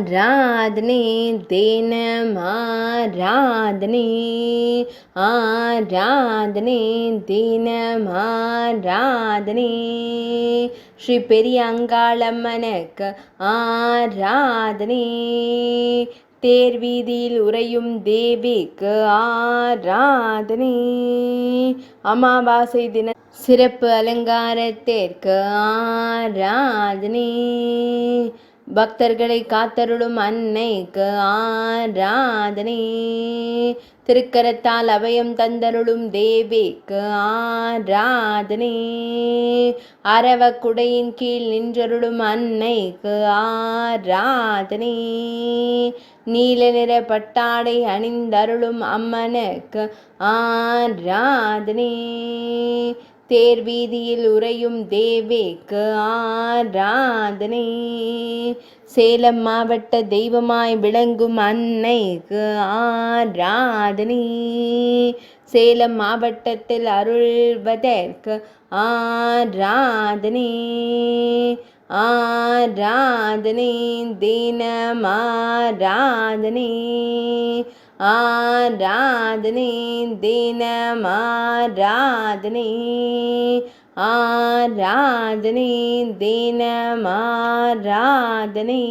ஆராதனை தினம் ஆராதனை ஆராதனை தினம் ஆராதனை ஸ்ரீ பெரிய அங்காளம்மனுக்கு ஆராதனை தேர்வீதியில் உறையும் தேவிக்கு ஆராதனை அமாவாசை தின சிறப்பு அலங்காரத்திற்கு ஆராதனை பக்தர்களை காத்தருளும் அன்னைக்கு ஆராதனை திருக்கரத்தால் அபயம் தந்தருளும் தேவிக்கு ஆராதனை அரவக்குடையின் கீழ் நின்றருளும் அன்னைக்கு ஆராதனை நீல நிற பட்டாடை அணிந்தருளும் அம்மனுக்கு ஆராதனை தேர்வீதியில் உறையும் தேவிக்கு ஆராதனை சேலம் மாவட்ட தெய்வமாய் விளங்கும் அன்னைக்கு ஆராதனை சேலம் மாவட்டத்தில் அருள்வதற்கு ஆராதனை ஆராதனை தினம் ஆராதனை ஆராதனை தினம் ஆராதனை ஆராதனை தினம் ஆராதனை